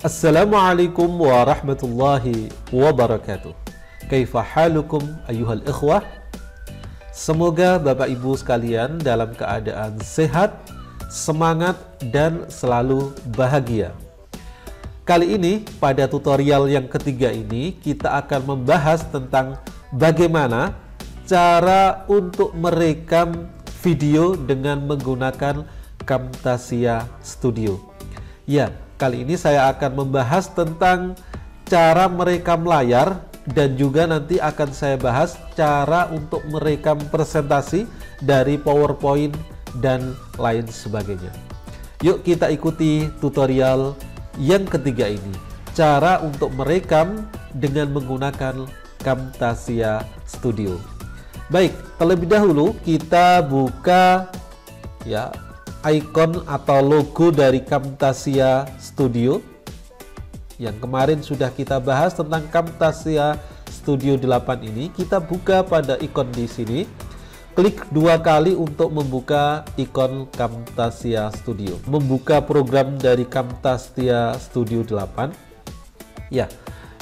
Assalamualaikum warahmatullahi wabarakatuh. Kaifa halukum ayyuhal ikhwah? Semoga Bapak Ibu sekalian dalam keadaan sehat, semangat, dan selalu bahagia. Kali ini pada tutorial yang ketiga ini kita akan membahas tentang bagaimana cara untuk merekam video dengan menggunakan Camtasia Studio. Ya, kali ini saya akan membahas tentang cara merekam layar dan juga nanti akan saya bahas cara untuk merekam presentasi dari PowerPoint dan lain sebagainya. Yuk kita ikuti tutorial yang ketiga ini, cara untuk merekam dengan menggunakan Camtasia Studio. Baik, terlebih dahulu kita buka ya icon atau logo dari Camtasia Studio yang kemarin sudah kita bahas tentang Camtasia Studio 8 ini. Kita buka pada ikon di sini, klik dua kali untuk membuka ikon Camtasia Studio, membuka program dari Camtasia Studio 8. Ya,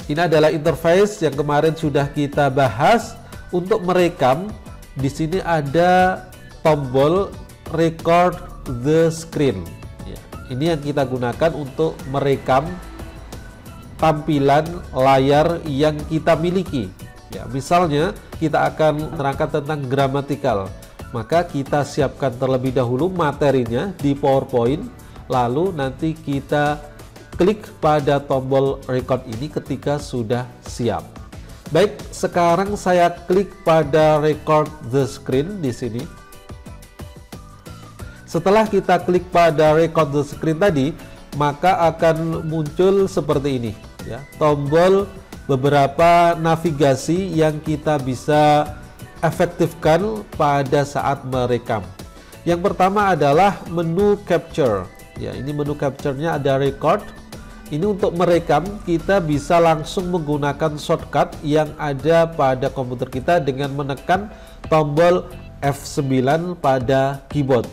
ini adalah interface yang kemarin sudah kita bahas. Untuk merekam, di sini ada tombol record the screen. Ya, ini yang kita gunakan untuk merekam tampilan layar yang kita miliki. Ya, misalnya kita akan menerangkan tentang gramatikal, maka kita siapkan terlebih dahulu materinya di PowerPoint, lalu nanti kita klik pada tombol record ini ketika sudah siap. Baik, sekarang saya klik pada record the screen di sini. Setelah kita klik pada record the screen tadi, maka akan muncul seperti ini ya, tombol beberapa navigasi yang kita bisa efektifkan pada saat merekam. Yang pertama adalah menu capture. Ya, ini menu capture-nya ada record. Ini untuk merekam, kita bisa langsung menggunakan shortcut yang ada pada komputer kita dengan menekan tombol F9 pada keyboard.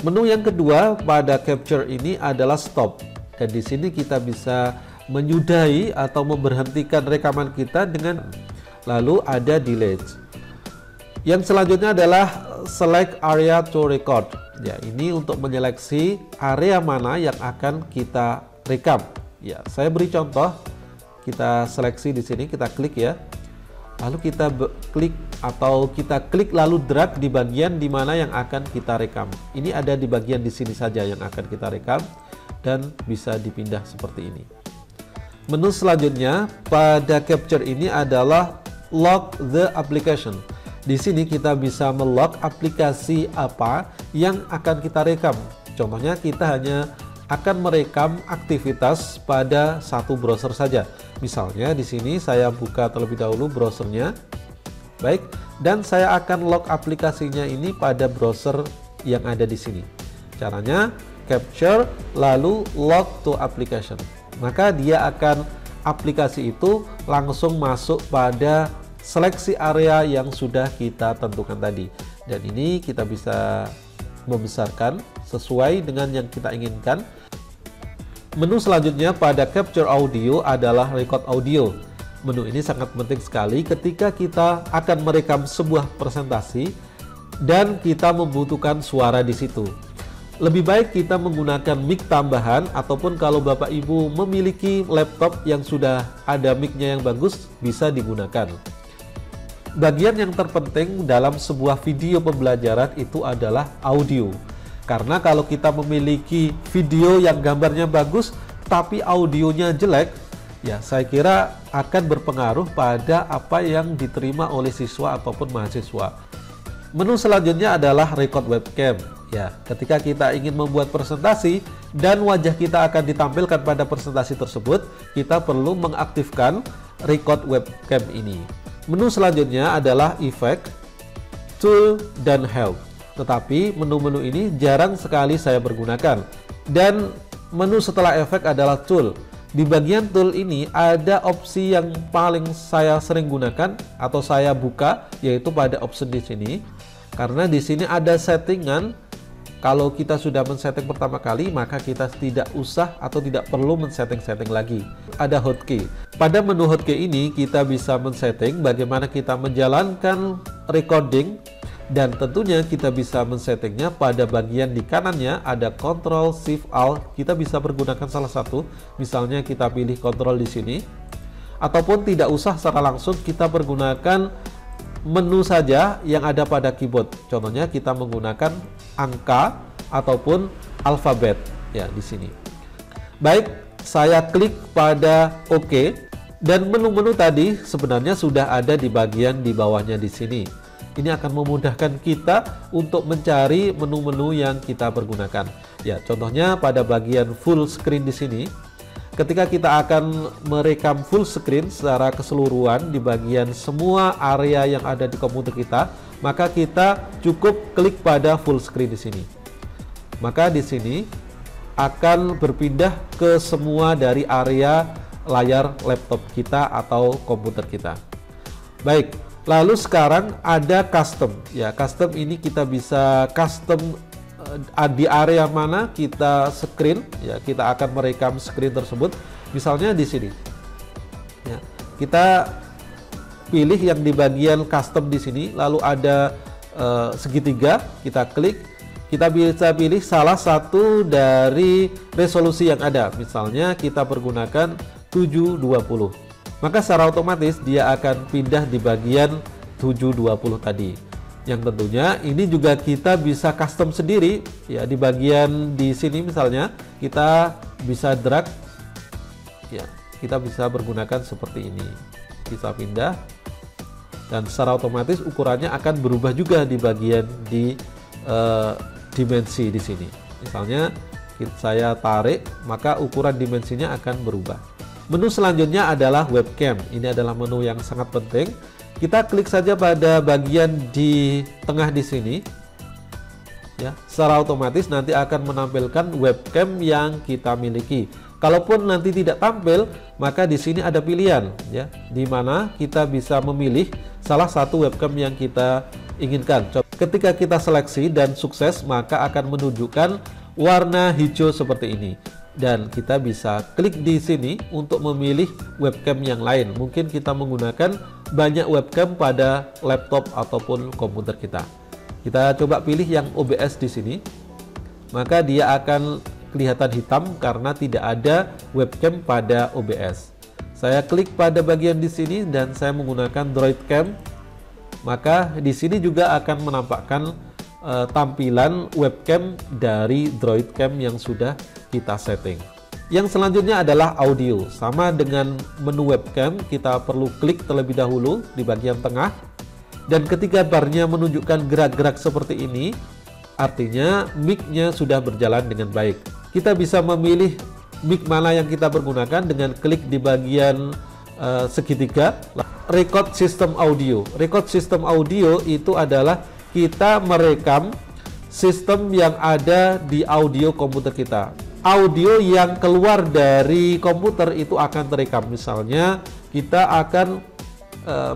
Menu yang kedua pada capture ini adalah stop. Dan di sini kita bisa menyudahi atau memberhentikan rekaman kita dengan lalu ada delete. Yang selanjutnya adalah select area to record. Ya, ini untuk menyeleksi area mana yang akan kita rekam. Ya, saya beri contoh. Kita seleksi di sini, kita klik ya. Lalu kita klik atau kita klik lalu drag di bagian di mana yang akan kita rekam. Ini ada di bagian di sini saja yang akan kita rekam dan bisa dipindah seperti ini. Menu selanjutnya pada capture ini adalah lock the application. Di sini kita bisa melock aplikasi apa yang akan kita rekam. Contohnya kita hanya akan merekam aktivitas pada satu browser saja. Misalnya di sini saya buka terlebih dahulu browsernya. Baik, dan saya akan lock aplikasinya ini pada browser yang ada di sini. Caranya capture lalu lock to application. Maka dia akan aplikasi itu langsung masuk pada seleksi area yang sudah kita tentukan tadi. Dan ini kita bisa membesarkan sesuai dengan yang kita inginkan. Menu selanjutnya pada capture audio adalah record audio. Menu ini sangat penting sekali ketika kita akan merekam sebuah presentasi dan kita membutuhkan suara di situ. Lebih baik kita menggunakan mic tambahan, ataupun kalau Bapak Ibu memiliki laptop yang sudah ada mic-nya yang bagus, bisa digunakan. Bagian yang terpenting dalam sebuah video pembelajaran itu adalah audio. Karena kalau kita memiliki video yang gambarnya bagus tapi audionya jelek, ya saya kira akan berpengaruh pada apa yang diterima oleh siswa ataupun mahasiswa. Menu selanjutnya adalah record webcam. Ya, ketika kita ingin membuat presentasi dan wajah kita akan ditampilkan pada presentasi tersebut, kita perlu mengaktifkan record webcam ini. Menu selanjutnya adalah effect, tool, dan help. Tetapi menu-menu ini jarang sekali saya pergunakan. Dan menu setelah efek adalah tool. Di bagian tool ini ada opsi yang paling saya sering gunakan atau saya buka, yaitu pada option di sini. Karena di sini ada settingan kalau kita sudah men-setting pertama kali, maka kita tidak usah atau tidak perlu men-setting-setting lagi. Ada hotkey. Pada menu hotkey ini kita bisa men-setting bagaimana kita menjalankan recording, dan tentunya kita bisa men-settingnya pada bagian di kanannya ada Ctrl Shift Alt. Kita bisa pergunakan salah satu, misalnya kita pilih Ctrl di sini, ataupun tidak usah secara langsung, kita pergunakan menu saja yang ada pada keyboard. Contohnya kita menggunakan angka ataupun alfabet ya di sini. Baik, saya klik pada OK, dan menu-menu tadi sebenarnya sudah ada di bagian di bawahnya di sini. Ini akan memudahkan kita untuk mencari menu-menu yang kita pergunakan. Ya, contohnya pada bagian full screen di sini. Ketika kita akan merekam full screen secara keseluruhan di bagian semua area yang ada di komputer kita, maka kita cukup klik pada full screen di sini. Maka di sini akan berpindah ke semua dari area layar laptop kita atau komputer kita. Baik, lalu sekarang ada custom. Ya, custom ini kita bisa custom di area mana kita screen, ya kita akan merekam screen tersebut. Misalnya di sini, ya, kita pilih yang di bagian custom di sini, lalu ada segitiga, kita klik, kita bisa pilih salah satu dari resolusi yang ada. Misalnya kita pergunakan 720, maka secara otomatis dia akan pindah di bagian 720 tadi. Yang tentunya ini juga kita bisa custom sendiri ya, di bagian di sini misalnya kita bisa drag ya, kita bisa pergunakan seperti ini, kita pindah dan secara otomatis ukurannya akan berubah juga di bagian di dimensi di sini. Misalnya saya tarik, maka ukuran dimensinya akan berubah. Menu selanjutnya adalah webcam. Ini adalah menu yang sangat penting. Kita klik saja pada bagian di tengah di sini, ya, secara otomatis nanti akan menampilkan webcam yang kita miliki. Kalaupun nanti tidak tampil, maka di sini ada pilihan, ya, di mana kita bisa memilih salah satu webcam yang kita inginkan. Ketika kita seleksi dan sukses, maka akan menunjukkan warna hijau seperti ini. Dan kita bisa klik di sini untuk memilih webcam yang lain. Mungkin kita menggunakan banyak webcam pada laptop ataupun komputer kita. Kita coba pilih yang OBS di sini. Maka dia akan kelihatan hitam karena tidak ada webcam pada OBS. Saya klik pada bagian di sini dan saya menggunakan Droid Cam. Maka di sini juga akan menampakkan tampilan webcam dari Droid Cam yang sudah kita setting. Yang selanjutnya adalah audio. Sama dengan menu webcam, kita perlu klik terlebih dahulu di bagian tengah, dan ketika barnya menunjukkan gerak-gerak seperti ini, artinya mic-nya sudah berjalan dengan baik. Kita bisa memilih mic mana yang kita pergunakan dengan klik di bagian segitiga. Record system audio. Record system audio itu adalah kita merekam sistem yang ada di audio komputer kita. Audio yang keluar dari komputer itu akan terekam. Misalnya kita akan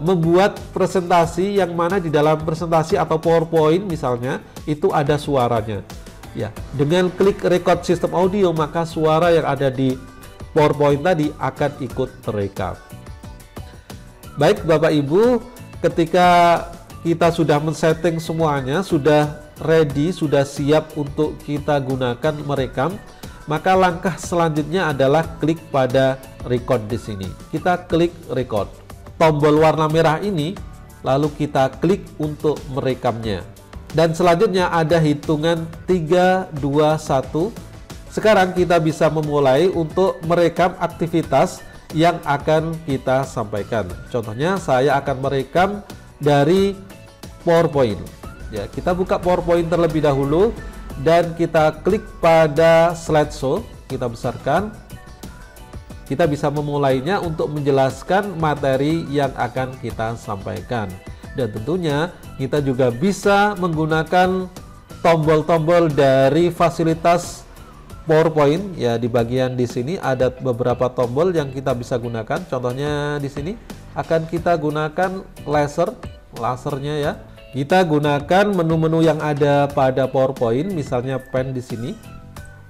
membuat presentasi yang mana di dalam presentasi atau PowerPoint misalnya itu ada suaranya. Ya, dengan klik record system audio maka suara yang ada di PowerPoint tadi akan ikut terekam. Baik Bapak Ibu, ketika kita sudah men-setting semuanya, sudah ready, sudah siap untuk kita gunakan merekam, maka langkah selanjutnya adalah klik pada record di sini. Kita klik record. Tombol warna merah ini, lalu kita klik untuk merekamnya. Dan selanjutnya ada hitungan 3, 2, 1. Sekarang kita bisa memulai untuk merekam aktivitas yang akan kita sampaikan. Contohnya saya akan merekam dari PowerPoint. Ya, kita buka PowerPoint terlebih dahulu dan kita klik pada slideshow, kita besarkan. Kita bisa memulainya untuk menjelaskan materi yang akan kita sampaikan. Dan tentunya kita juga bisa menggunakan tombol-tombol dari fasilitas PowerPoint. Ya, di bagian di sini ada beberapa tombol yang kita bisa gunakan. Contohnya di sini akan kita gunakan lasernya ya. Kita gunakan menu-menu yang ada pada PowerPoint, misalnya pen di sini.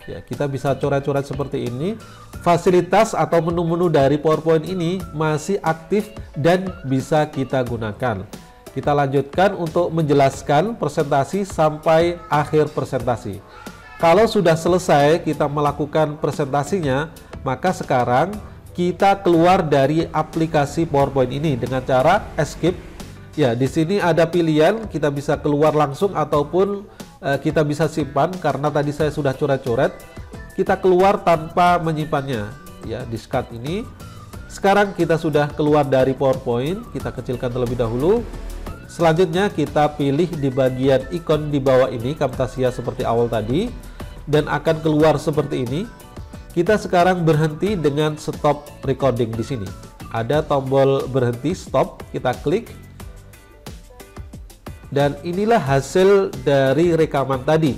Ya, kita bisa coret-coret seperti ini. Fasilitas atau menu-menu dari PowerPoint ini masih aktif dan bisa kita gunakan. Kita lanjutkan untuk menjelaskan presentasi sampai akhir presentasi. Kalau sudah selesai kita melakukan presentasinya, maka sekarang kita keluar dari aplikasi PowerPoint ini dengan cara escape. Ya, di sini ada pilihan, kita bisa keluar langsung ataupun kita bisa simpan. Karena tadi saya sudah coret-coret, kita keluar tanpa menyimpannya. Ya, discard ini. Sekarang kita sudah keluar dari PowerPoint, kita kecilkan terlebih dahulu. Selanjutnya kita pilih di bagian ikon di bawah ini, Camtasia seperti awal tadi, dan akan keluar seperti ini. Kita sekarang berhenti dengan stop recording di sini. Ada tombol berhenti, stop, kita klik. Dan inilah hasil dari rekaman tadi.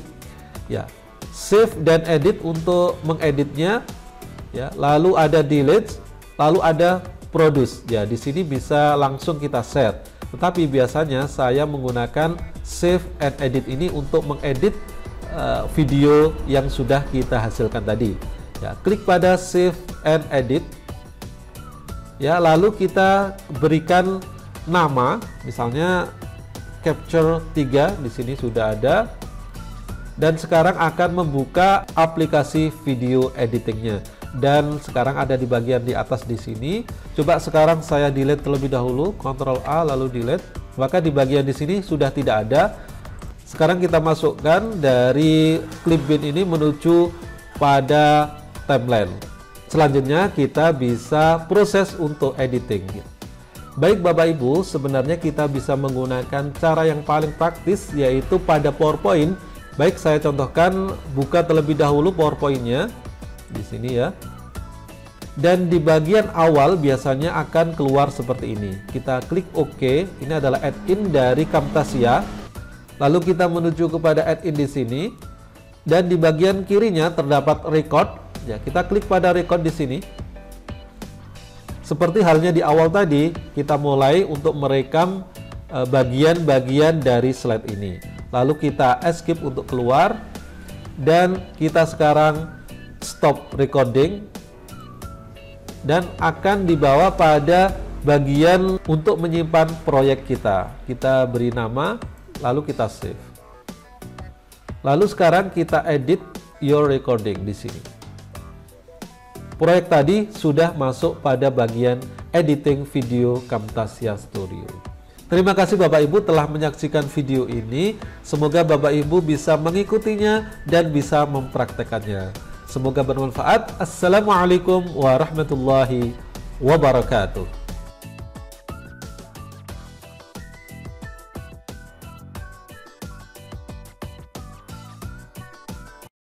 Ya, save dan edit untuk mengeditnya. Ya, lalu ada delete, lalu ada produce. Ya, di sini bisa langsung kita share. Tetapi biasanya saya menggunakan save and edit ini untuk mengedit video yang sudah kita hasilkan tadi. Ya, klik pada save and edit. Ya, lalu kita berikan nama, misalnya Capture 3 di sini sudah ada, dan sekarang akan membuka aplikasi video editingnya. Dan sekarang ada di bagian di atas di sini. Coba sekarang saya delete terlebih dahulu, Ctrl A lalu delete. Maka di bagian di sini sudah tidak ada. Sekarang kita masukkan dari Clipbeat ini menuju pada timeline. Selanjutnya kita bisa proses untuk editing. Baik Bapak Ibu, sebenarnya kita bisa menggunakan cara yang paling praktis, yaitu pada PowerPoint. Baik, saya contohkan, buka terlebih dahulu PowerPoint-nya di sini ya. Dan di bagian awal biasanya akan keluar seperti ini. Kita klik OK. Ini adalah add-in dari Camtasia. Lalu kita menuju kepada add-in di sini. Dan di bagian kirinya terdapat record. Ya, kita klik pada record di sini. Seperti halnya di awal tadi, kita mulai untuk merekam bagian-bagian dari slide ini. Lalu kita escape untuk keluar, dan kita sekarang stop recording, dan akan dibawa pada bagian untuk menyimpan proyek kita. Kita beri nama, lalu kita save. Lalu sekarang kita edit your recording di sini. Proyek tadi sudah masuk pada bagian editing video Camtasia Studio. Terima kasih Bapak Ibu telah menyaksikan video ini. Semoga Bapak Ibu bisa mengikutinya dan bisa mempraktekannya. Semoga bermanfaat. Assalamualaikum warahmatullahi wabarakatuh.